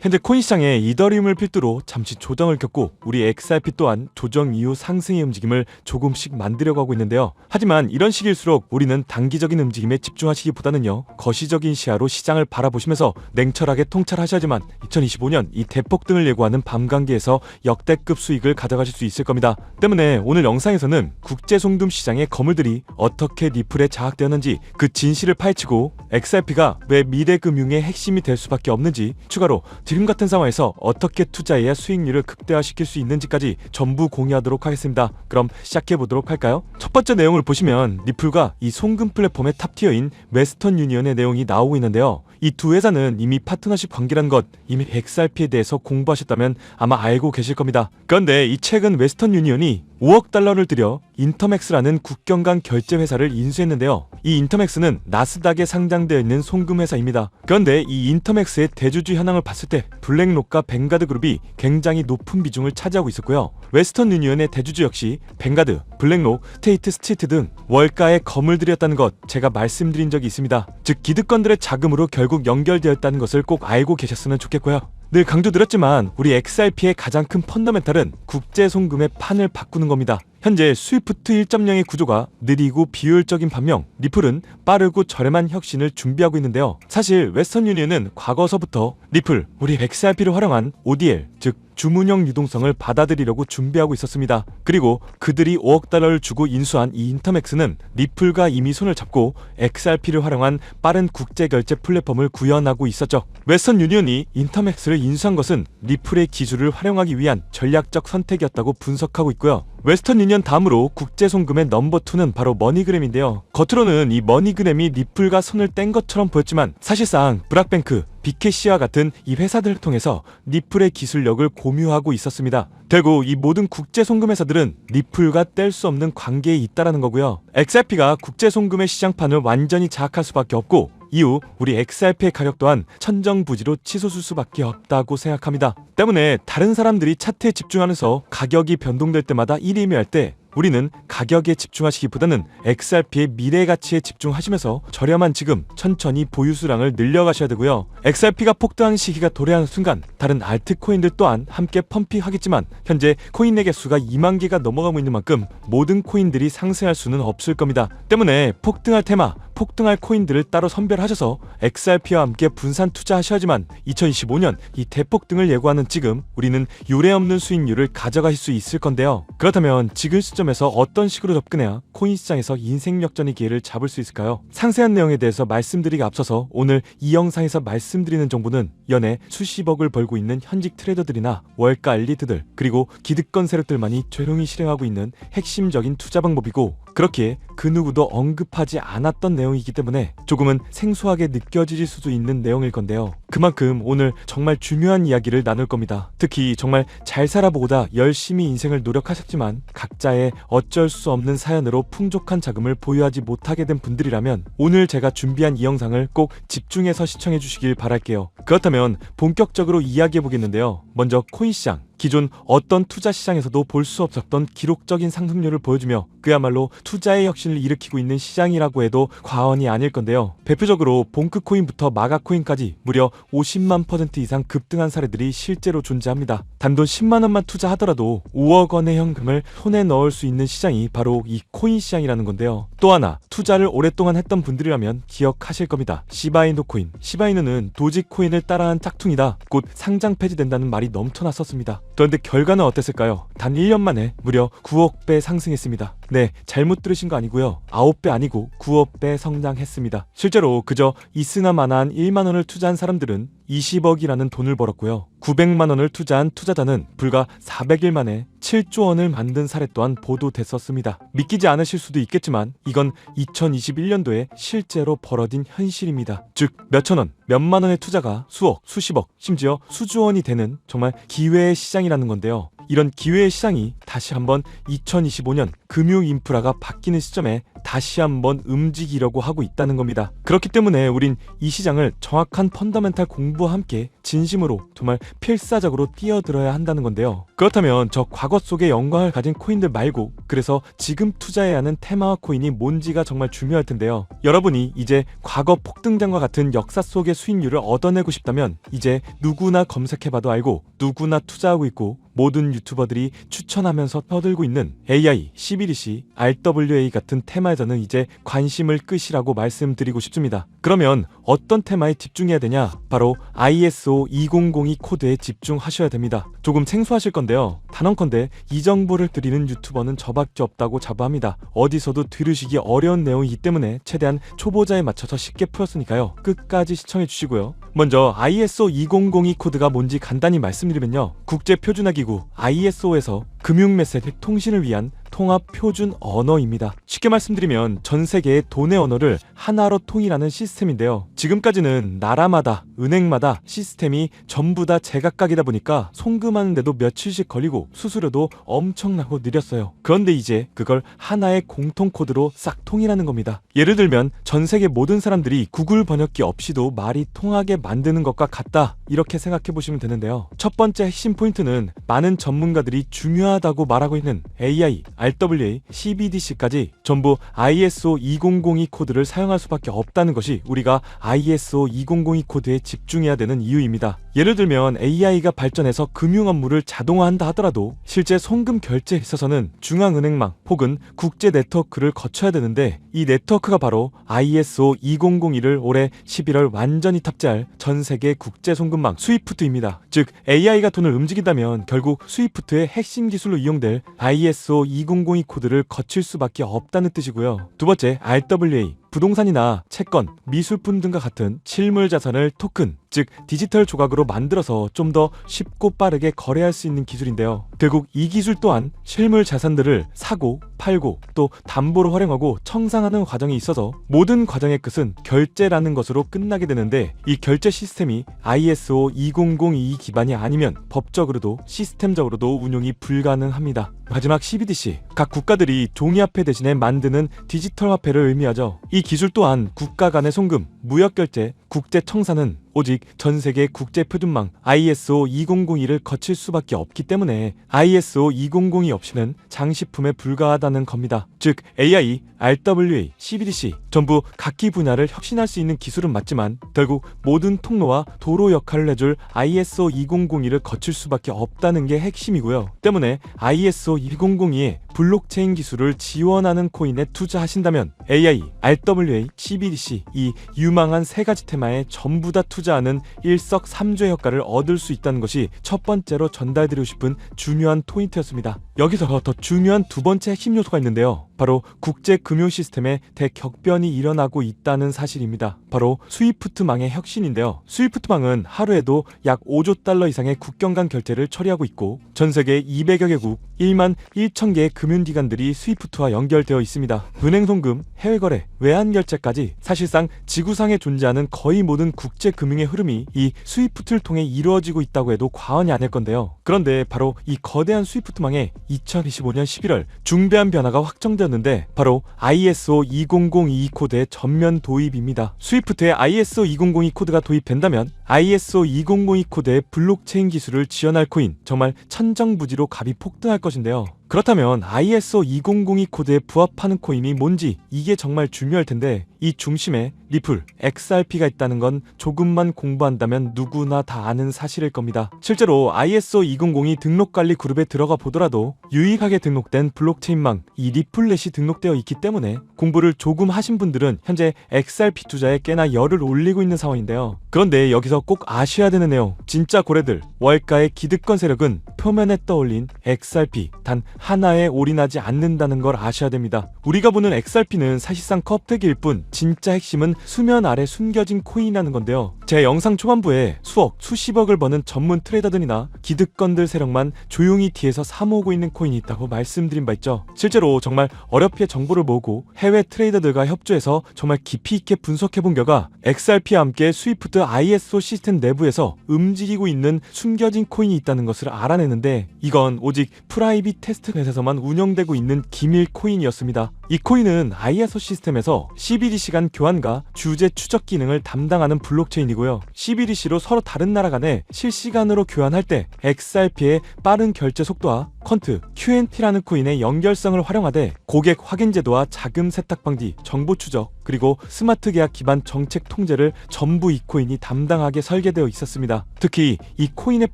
현재 코인 시장에 이더리움을 필두로 잠시 조정을 겪고 우리 XRP 또한 조정 이후 상승의 움직임을 조금씩 만들려고 하고 있는데요. 하지만 이런 시기일수록 우리는 단기적인 움직임에 집중하시기보다는요, 거시적인 시야로 시장을 바라보시면서 냉철하게 통찰하셔야지만 2025년 이 대폭등을 예고하는 밤감기에서 역대급 수익을 가져가실 수 있을 겁니다. 때문에 오늘 영상에서는 국제 송금 시장의 거물들이 어떻게 리플에 장악되었는지, 그 진실을 파헤치고 XRP가 왜 미래 금융의 핵심이 될 수밖에 없는지, 추가로 지금 같은 상황에서 어떻게 투자해야 수익률을 극대화시킬 수 있는지까지 전부 공유하도록 하겠습니다. 그럼 시작해보도록 할까요? 첫 번째 내용을 보시면 리플과 이 송금 플랫폼의 탑티어인 웨스턴 유니언의 내용이 나오고 있는데요. 이 두 회사는 이미 파트너십 관계라는 것, 이미 XRP에 대해서 공부하셨다면 아마 알고 계실 겁니다. 그런데 이 최근 웨스턴 유니언이 5억 달러를 들여 인터맥스라는 국경 간 결제 회사를 인수했는데요. 이 인터맥스는 나스닥에 상장되어 있는 송금 회사입니다. 그런데 이 인터맥스의 대주주 현황을 봤을 때 블랙록과 뱅가드 그룹이 굉장히 높은 비중을 차지하고 있었고요. 웨스턴 유니언의 대주주 역시 뱅가드, 블랙록, 스테이트 스트리트 등 월가의 거물들이었다는 것 제가 말씀드린 적이 있습니다. 즉 기득권들의 자금으로 결국 연결되었다는 것을 꼭 알고 계셨으면 좋겠고요. 늘 강조드렸지만 우리 XRP의 가장 큰 펀더멘탈은 국제 송금의 판을 바꾸는 겁니다. 현재 스위프트 1.0의 구조가 느리고 비효율적인 반면 리플은 빠르고 저렴한 혁신을 준비하고 있는데요. 사실 웨스턴 유니언은 과거서부터 리플, 우리 XRP를 활용한 ODL, 즉 주문형 유동성을 받아들이려고 준비하고 있었습니다. 그리고 그들이 5억 달러를 주고 인수한 이 인터맥스는 리플과 이미 손을 잡고 XRP를 활용한 빠른 국제결제 플랫폼을 구현하고 있었죠. 웨스턴 유니언이 인터맥스를 인수한 것은 리플의 기술을 활용하기 위한 전략적 선택이었다고 분석하고 있고요. 웨스턴 유니언 다음으로 국제 송금의 넘버2는 바로 머니그램인데요. 겉으로는 이 머니그램이 리플과 손을 뗀 것처럼 보였지만 사실상 브락뱅크, BKC와 같은 이 회사들을 통해서 리플의 기술력을 공유하고 있었습니다. 결국 이 모든 국제 송금 회사들은 리플과 뗄 수 없는 관계에 있다라는 거고요. XRP가 국제 송금의 시장판을 완전히 장악할 수밖에 없고 이후 우리 XRP의 가격 또한 천정부지로 치솟을 수밖에 없다고 생각합니다. 때문에 다른 사람들이 차트에 집중하면서 가격이 변동될 때마다 일희매할 때 우리는 가격에 집중하시기보다는 XRP의 미래 가치에 집중하시면서 저렴한 지금 천천히 보유 수량을 늘려가셔야 되고요. XRP가 폭등하는 시기가 도래하는 순간 다른 알트코인들 또한 함께 펌핑하겠지만 현재 코인의 개수가 2만 개가 넘어가고 있는 만큼 모든 코인들이 상승할 수는 없을 겁니다. 때문에 폭등할 테마, 폭등할 코인들을 따로 선별하셔서 XRP와 함께 분산 투자하셔야지만 2025년 이 대폭등을 예고하는 지금 우리는 유례없는 수익률을 가져가실 수 있을 건데요. 그렇다면 지금 시점에서 어떤 식으로 접근해야 코인 시장에서 인생 역전의 기회를 잡을 수 있을까요? 상세한 내용에 대해서 말씀드리기 앞서서 오늘 이 영상에서 말씀드리는 정보는 연애 수십억을 벌고 있는 현직 트레이더들이나 월가 엘리트들 그리고 기득권 세력들만이 조용히 실행하고 있는 핵심적인 투자 방법이고, 그렇기에 그 누구도 언급하지 않았던 내용이기 때문에 조금은 생소하게 느껴질 수도 있는 내용일 건데요. 그만큼 오늘 정말 중요한 이야기를 나눌 겁니다. 특히 정말 잘 살아보고다 열심히 인생을 노력하셨지만 각자의 어쩔 수 없는 사연으로 풍족한 자금을 보유하지 못하게 된 분들이라면 오늘 제가 준비한 이 영상을 꼭 집중해서 시청해 주시길 바랄게요. 그렇다면 본격적으로 이야기해 보겠는데요. 먼저 코인 시장. 기존 어떤 투자 시장에서도 볼 수 없었던 기록적인 상승률을 보여주며 그야말로 투자의 혁신을 일으키고 있는 시장이라고 해도 과언이 아닐 건데요. 대표적으로 봉크코인부터 마가코인까지 무려 50만% 이상 급등한 사례들이 실제로 존재합니다. 단돈 10만 원만 투자하더라도 5억 원의 현금을 손에 넣을 수 있는 시장이 바로 이 코인 시장이라는 건데요. 또 하나, 투자를 오랫동안 했던 분들이라면 기억하실 겁니다. 시바이누 코인. 시바이누는 도지코인을 따라한 짝퉁이다. 곧 상장 폐지된다는 말이 넘쳐났었습니다. 그런데 결과는 어땠을까요? 단 1년 만에 무려 9억 배 상승했습니다. 네, 잘못 들으신 거 아니고요. 9배 아니고 9억 배 성장했습니다. 실제로 그저 이스나마나한 1만 원을 투자한 사람들은 20억이라는 돈을 벌었고요. 900만 원을 투자한 투자자는 불과 400일 만에 7조 원을 만든 사례 또한 보도됐었습니다. 믿기지 않으실 수도 있겠지만 이건 2021년도에 실제로 벌어진 현실입니다. 즉 몇천 원, 몇만 원의 투자가 수억, 수십억, 심지어 수조 원이 되는 정말 기회의 시장이라는 건데요. 이런 기회의 시장이 다시 한번 2025년 금융 인프라가 바뀌는 시점에 다시 한번 움직이려고 하고 있다는 겁니다. 그렇기 때문에 우린 이 시장을 정확한 펀더멘탈 공부와 함께 진심으로 정말 필사적으로 뛰어들어야 한다는 건데요. 그렇다면 저 과거 속의 영광을 가진 코인들 말고 그래서 지금 투자해야 하는 테마화 코인이 뭔지가 정말 중요할 텐데요. 여러분이 이제 과거 폭등장과 같은 역사 속의 수익률을 얻어내고 싶다면 이제 누구나 검색해봐도 알고 누구나 투자하고 있고 모든 유튜버들이 추천하면서 떠들고 있는 AI, CBDC, RWA 같은 테마에서는 이제 관심을 끄시라고 말씀드리고 싶습니다. 그러면 어떤 테마에 집중해야 되냐? 바로 ISO 2002 코드에 집중하셔야 됩니다. 조금 생소하실 건데요. 단언컨대 이 정보를 드리는 유튜버는 저밖에 없다고 자부합니다. 어디서도 들으시기 어려운 내용이기 때문에 최대한 초보자에 맞춰서 쉽게 풀었으니까요. 끝까지 시청해 주시고요. 먼저 ISO 2002 코드가 뭔지 간단히 말씀드리면요. 국제표준화기구 ISO에서 금융메시지 통신을 위한 통합 표준 언어입니다. 쉽게 말씀드리면 전 세계의 돈의 언어를 하나로 통일하는 시스템인데요. 지금까지는 나라마다 은행마다 시스템이 전부 다 제각각이다 보니까 송금하는데도 며칠씩 걸리고 수수료도 엄청나고 느렸어요. 그런데 이제 그걸 하나의 공통 코드로 싹 통일하는 겁니다. 예를 들면 전 세계 모든 사람들이 구글 번역기 없이도 말이 통하게 만드는 것과 같다, 이렇게 생각해 보시면 되는데요. 첫 번째 핵심 포인트는 많은 전문가들이 중요하다고 말하고 있는 AI, RWA, CBDC까지 전부 ISO 2002 코드를 사용할 수밖에 없다는 것이 우리가 ISO 2002 코드에 집중해야 되는 이유입니다. 예를 들면 AI가 발전해서 금융 업무를 자동화한다 하더라도 실제 송금 결제에 있어서는 중앙은행망 혹은 국제 네트워크를 거쳐야 되는데 이 네트워크가 바로 ISO 2001을 올해 11월 완전히 탑재할 전 세계 국제 송금망 스위프트입니다. 즉 AI가 돈을 움직인다면 결국 스위프트의 핵심 기술로 이용될 ISO 2002 코드를 거칠 수밖에 없다는 뜻이고요. 두 번째, RWA. 부동산이나 채권, 미술품 등과 같은 실물 자산을 토큰, 즉 디지털 조각으로 만들어서 좀 더 쉽고 빠르게 거래할 수 있는 기술인데요. 결국 이 기술 또한 실물 자산들을 사고, 팔고, 또 담보로 활용하고 청산하는 과정이 있어서 모든 과정의 끝은 결제라는 것으로 끝나게 되는데 이 결제 시스템이 ISO 2002 기반이 아니면 법적으로도 시스템적으로도 운용이 불가능합니다. 마지막 CBDC, 각 국가들이 종이화폐 대신에 만드는 디지털 화폐를 의미하죠. 이 기술 또한 국가 간의 송금, 무역결제, 국제청산은 오직 전세계 국제표준망 ISO 2002를 거칠 수밖에 없기 때문에 ISO 2002 없이는 장식품에 불과하다는 겁니다. 즉 AI, RWA, CBDC 전부 각기 분야를 혁신할 수 있는 기술은 맞지만 결국 모든 통로와 도로 역할을 해줄 ISO 2002를 거칠 수밖에 없다는 게 핵심이고요. 때문에 ISO 2002에 블록체인 기술을 지원하는 코인에 투자하신다면 AI, RWA, CBDC 이 유망한 세 가지 테마에 전부 다 투자하는 일석삼조의 효과를 얻을 수 있다는 것이 첫 번째로 전달드리고 싶은 중요한 포인트였습니다. 여기서 더 중요한 두 번째 핵심 요소가 있는데요. 바로 국제 금융 시스템에 대격변이 일어나고 있다는 사실입니다. 바로 스위프트망의 혁신인데요. 스위프트망은 하루에도 약 5조 달러 이상의 국경 간 결제를 처리하고 있고 전 세계 200여 개국 1만 1천 개의 금융기관들이 스위프트와 연결되어 있습니다. 은행 송금, 해외 거래, 외환 결제까지 사실상 지구상에 존재하는 거의 모든 국제 금융의 흐름이 이 스위프트를 통해 이루어지고 있다고 해도 과언이 아닐 건데요. 그런데 바로 이 거대한 스위프트망에 2025년 11월 중대한 변화가 확정되었는데 바로 ISO 2002 코드의 전면 도입입니다. 스위프트에 ISO 2002 코드가 도입된다면 ISO 2002 코드의 블록체인 기술을 지원할 코인 정말 천정부지로 값이 폭등할 것인데요. 그렇다면 ISO 2002 코드에 부합하는 코인이 뭔지 이게 정말 중요할 텐데 이 중심에 리플, XRP가 있다는 건 조금만 공부한다면 누구나 다 아는 사실일 겁니다. 실제로 ISO 2002 등록관리 그룹에 들어가 보더라도 유익하게 등록된 블록체인망 이 리플렛이 등록되어 있기 때문에 공부를 조금 하신 분들은 현재 XRP 투자에 꽤나 열을 올리고 있는 상황인데요. 그런데 여기서 꼭 아셔야 되는 내용, 진짜 고래들, 월가의 기득권 세력은 표면에 떠올린 XRP 단 하나에 올인하지 않는다는 걸 아셔야 됩니다. 우리가 보는 XRP는 사실상 껍데기일 뿐 진짜 핵심은 수면 아래 숨겨진 코인이라는 건데요. 제 영상 초반부에 수억, 수십억을 버는 전문 트레이더들이나 기득권들 세력만 조용히 뒤에서 사모으고 있는 코인이 있다고 말씀드린 바 있죠. 실제로 정말 어렵게 정보를 모으고 해외 트레이더들과 협조해서 정말 깊이 있게 분석해본 결과 XRP와 함께 스위프트 ISO 시스템 내부에서 움직이고 있는 숨겨진 코인이 있다는 것을 알아낸 발견했는데 이건 오직 프라이빗 테스트넷에서만 운영되고 있는 기밀 코인이었습니다. 이 코인은 ISO 시스템에서 CBDC 간 교환과 주제 추적 기능을 담당하는 블록체인이고요. CBDC로 서로 다른 나라 간에 실시간으로 교환할 때 XRP의 빠른 결제 속도와 퀀트, QNT라는 코인의 연결성을 활용하되 고객 확인 제도와 자금 세탁 방지, 정보 추적, 그리고 스마트 계약 기반 정책 통제를 전부 이 코인이 담당하게 설계되어 있었습니다. 특히 이 코인의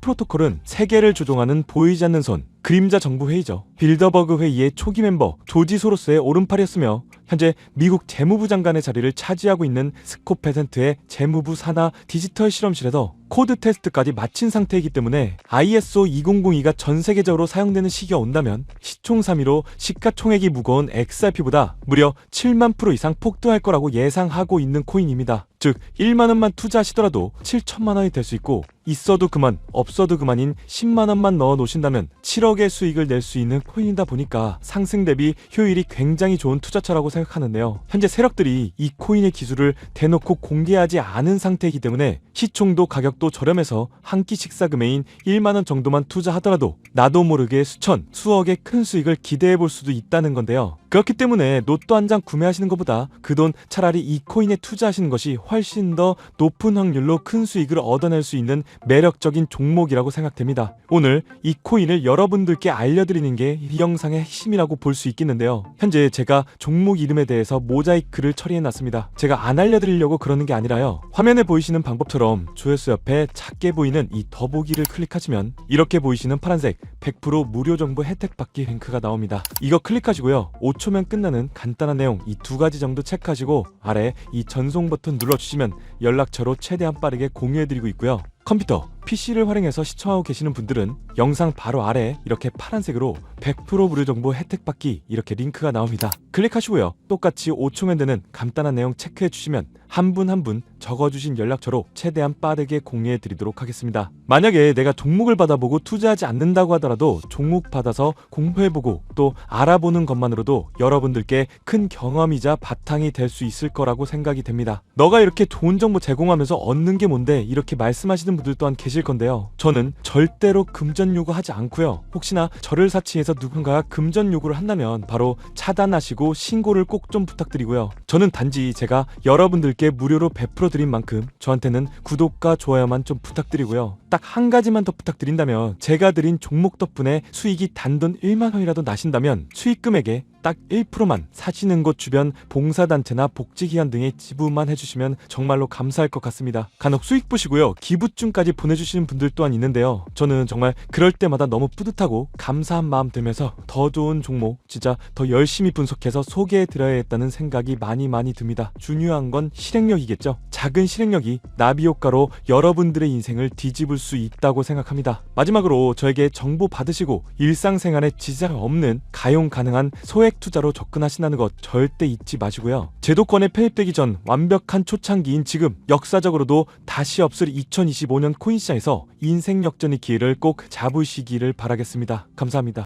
프로토콜은 세계를 조종하는 보이지 않는 손, 그림자 정부 회의죠. 빌더버그 회의의 초기 멤버 조지 소로스의 오른팔이었으며 현재 미국 재무부 장관의 자리를 차지하고 있는 스콧 베센트의 재무부 산하 디지털 실험실에서 코드 테스트까지 마친 상태이기 때문에 ISO 2002가 전 세계적으로 사용되는 시기가 온다면 시총삼위로 시가총액이 무거운 XRP보다 무려 7만 프로 이상 폭등할 거라고 예상하고 있는 코인입니다. 즉 1만 원만 투자하시더라도 7천만 원이 될 수 있고 있어도 그만 없어도 그만인 10만 원만 넣어 놓으신다면 7억의 수익을 낼 수 있는 코인이다 보니까 상승 대비 효율이 굉장히 좋은 투자처라고 생각하는데요. 현재 세력들이 이 코인의 기술을 대놓고 공개하지 않은 상태이기 때문에 시총도 가격도 저렴해서 한 끼 식사 금액인 1만 원 정도만 투자하더라도 나도 모르게 수천, 수억의 큰 수익을 기대해 볼 수도 있다는 건데요. 그렇기 때문에 로또 한 장 구매하시는 것보다 그 돈 차라리 이 코인에 투자하시는 것이 훨씬 더 높은 확률로 큰 수익을 얻어낼 수 있는 매력적인 종목이라고 생각됩니다. 오늘 이 코인을 여러분들께 알려드리는 게 이 영상의 핵심이라고 볼 수 있겠는데요. 현재 제가 종목 이름에 대해서 모자이크를 처리해놨습니다. 제가 안 알려드리려고 그러는 게 아니라요. 화면에 보이시는 방법처럼 조회수 옆에 작게 보이는 이 더보기를 클릭하시면 이렇게 보이시는 파란색 100% 무료 정보 혜택 받기 링크가 나옵니다. 이거 클릭하시고요. 5초면 끝나는 간단한 내용 이 두 가지 정도 체크하시고 아래 이 전송 버튼 눌러주시면 연락처로 최대한 빠르게 공유해드리고 있고요. 컴퓨터, PC를 활용해서 시청하고 계시는 분들은 영상 바로 아래 이렇게 파란색으로 100% 무료 정보 혜택 받기 이렇게 링크가 나옵니다. 클릭하시고요. 똑같이 5초면 되는 간단한 내용 체크해 주시면 한 분 한 분 적어주신 연락처로 최대한 빠르게 공유해 드리도록 하겠습니다. 만약에 내가 종목을 받아보고 투자하지 않는다고 하더라도 종목 받아서 공부해보고 또 알아보는 것만으로도 여러분들께 큰 경험이자 바탕이 될 수 있을 거라고 생각이 됩니다. 너가 이렇게 좋은 정보 제공하면서 얻는 게 뭔데 이렇게 말씀하시는 분들 또한 계실 건데요. 저는 절대로 금전 요구하지 않고요. 혹시나 저를 사칭해서 누군가가 금전 요구를 한다면 바로 차단하시고 신고를 꼭 좀 부탁드리고요. 저는 단지 제가 여러분들께 무료로 베풀어 드린 만큼 저한테는 구독과 좋아요만 좀 부탁드리고요. 딱 한 가지만 더 부탁드린다면 제가 드린 종목 덕분에 수익이 단돈 1만 원이라도 나신다면 수익 금액에 딱 1%만 사시는 곳 주변 봉사단체나 복지기관 등에 지불만 해주시면 정말로 감사할 것 같습니다. 간혹 수익 보시고요. 기부증까지 보내주시는 분들 또한 있는데요. 저는 정말 그럴 때마다 너무 뿌듯하고 감사한 마음 들면서 더 좋은 종목 진짜 더 열심히 분석해서 소개해드려야겠다는 생각이 많이 듭니다. 중요한 건 실행력이겠죠. 작은 실행력이 나비효과로 여러분들의 인생을 뒤집을 수 있다고 생각합니다. 마지막으로 저에게 정보 받으시고 일상생활에 지장 없는 가용 가능한 소액 투자로 접근하신다는 것 절대 잊지 마시고요. 제도권에 편입되기 전 완벽한 초창기인 지금 역사적으로도 다시 없을 2025년 코인시장에서 인생 역전의 기회를 꼭 잡으시기를 바라겠습니다. 감사합니다.